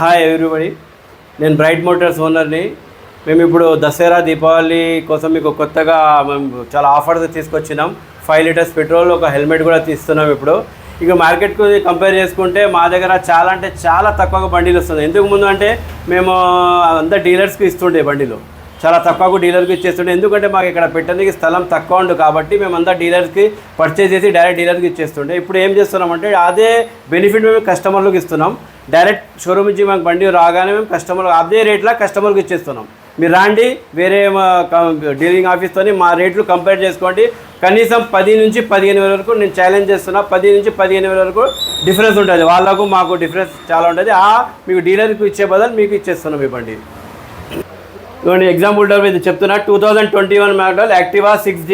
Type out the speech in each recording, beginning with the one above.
Hi everybody, నేను bright Motors ఓనర్ని. మేము ఇప్పుడు దసరా దీపావళి కోసం మీకు కొత్తగా మేము చాలా ఆఫర్స్ తీసుకొచ్చినాం. 5 లీటర్స్ పెట్రోల్, ఒక హెల్మెట్ కూడా తీస్తున్నాం. ఇప్పుడు ఇక మార్కెట్కు కంపేర్ చేసుకుంటే మా దగ్గర చాలా అంటే చాలా తక్కువగా బండిలు వస్తుంది. ఎందుకు ముందు అంటే మేము అంతా డీలర్స్కి ఇస్తుండే బండిలు, చాలా తక్కువకు డీలర్కి ఇచ్చేస్తుండే. ఎందుకంటే మాకు ఇక్కడ పెట్టడానికి స్థలం తక్కువ ఉండు కాబట్టి మేమంతా డీలర్స్కి పర్చేజ్ చేసి డైరెక్ట్ డీలర్కి ఇచ్చేస్తుండే. ఇప్పుడు ఏం చేస్తున్నామంటే అదే బెనిఫిట్ మేము కస్టమర్లకు ఇస్తున్నాం. డైరెక్ట్ షోరూమ్ నుంచి మాకు బండి రాగానే మేము కస్టమర్లు అదే రేట్లో కస్టమర్కి ఇచ్చేస్తున్నాం. మీరు రాండి, వేరే డీలింగ్ ఆఫీస్తో మా రేట్లు కంపేర్ చేసుకోండి. కనీసం 10 నుంచి 15 వేల వరకు నేను ఛాలెంజ్ చేస్తున్నా. 10 నుంచి 15 వేల వరకు డిఫరెన్స్ ఉంటుంది. వాళ్ళకు మాకు డిఫరెన్స్ చాలా ఉంటుంది. మీకు డీలర్కి ఇచ్చే బదులు మీకు ఇచ్చేస్తున్నాం ఈ బండి. ఇవ్వండి ఎగ్జాంపుల్ ఇది చెప్తున్నా. 2021 మోడల్ యాక్టివా 6G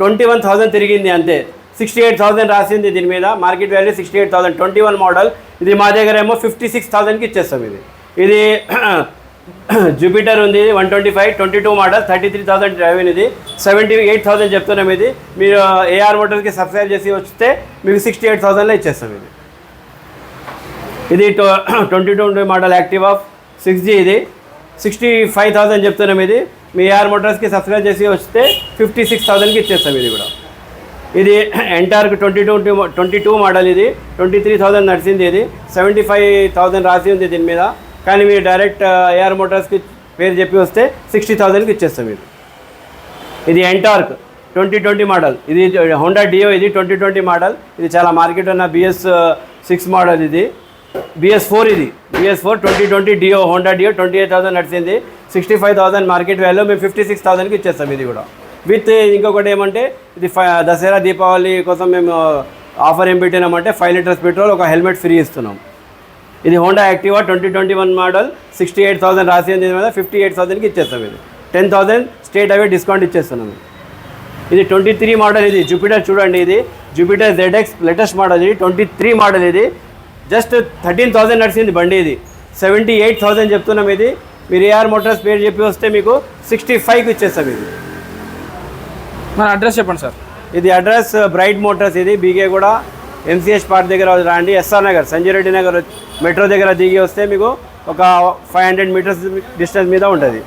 21,000 తిరిగింది అంతే. 68,000 రాసింది దీని మీద. Market value 68,000. 21 మోడల్. ఇది మా దగ్గర ఏమో 56,000కి ఇచ్చేస్తాం. ఇది జూపిటర్ ఉంది 125 22 మోడల్ 33,000 డ్రైవింగ్. ఇది 78,000 చెప్తున్నాం. ఇది మీరు ఏఆర్ మోటార్స్కి సబ్స్క్రైబ్ చేసి వస్తే మీకు 68,000లో ఇచ్చేస్తాం. ఇది 22 మోడల్ యాక్టివా 6G. ఇది 65,000 చెప్తున్నాం. ఇది మీ ఏఆర్ మోటార్స్కి సబ్స్క్రైబ్ చేసి వస్తే 56,000కి ఇచ్చేస్తాం. ఇది కూడా ఇది ఎంటార్క్ 22 మోడల్. ఇది 23,000 నడిచింది. ఇది 75,000 రాసి ఉంది దీని మీద. కానీ మీరు డైరెక్ట్ ఏఆర్ మోటార్స్కి పేరు చెప్పి వస్తే 60,000కి ఇచ్చేస్తాం. ఇది ఎంటార్క్ 2020 మోడల్. ఇది హోండా డియో. ఇది 2020 మోడల్. ఇది చాలా మార్కెట్ ఉన్న BS6 మోడల్. ఇది BS4. ఇది BS4 2020 డియో, హోండా డియో 28,000 నడిచింది. 65,000 మార్కెట్ వాల్యూ. మేము 56,000కి ఇచ్చేస్తాం. ఇది కూడా విత్ ఇంకొకటి ఏమంటే ఇది దసరా దీపావళి కోసం మేము ఆఫర్ ఏం పెట్టినామంటే 5 లీటర్స్ పెట్రోల్, ఒక హెల్మెట్ ఫ్రీ ఇస్తున్నాం. ఇది హోండా యాక్టివా 2021 మోడల్ 68,000 రాసింది మీద 58,000కి ఇచ్చేస్తాం. ఇది 10,000 స్టేట్ అవే డిస్కౌంట్ ఇచ్చేస్తున్నాం. ఇది 23 మోడల్. ఇది జూపిటర్ చూడండి. ఇది జూపిటర్ ZX లేటెస్ట్ మోడల్. ఇది 23 మోడల్. ఇది జస్ట్ 13,000 నడిచింది బండి. ఇది 78,000 చెప్తున్నాం. ఇది మీరు ఏఆర్ మోటార్స్ పేరు చెప్పి వస్తే మీకు 65కి ఇచ్చేస్తాం. ఇది మన అడ్రస్ చెప్పండి సార్. ఇది అడ్రస్ బ్రైట్ మోటార్స్. ఇది బీకే కూడా MCH పార్క్ దగ్గర రాండి. SR నగర్ సంజయ్ రెడ్డి నగర్ మెట్రో దగ్గర దిగి వస్తే మీకు ఒక 500 మీటర్స్ డిస్టెన్స్ మీద ఉంటుంది.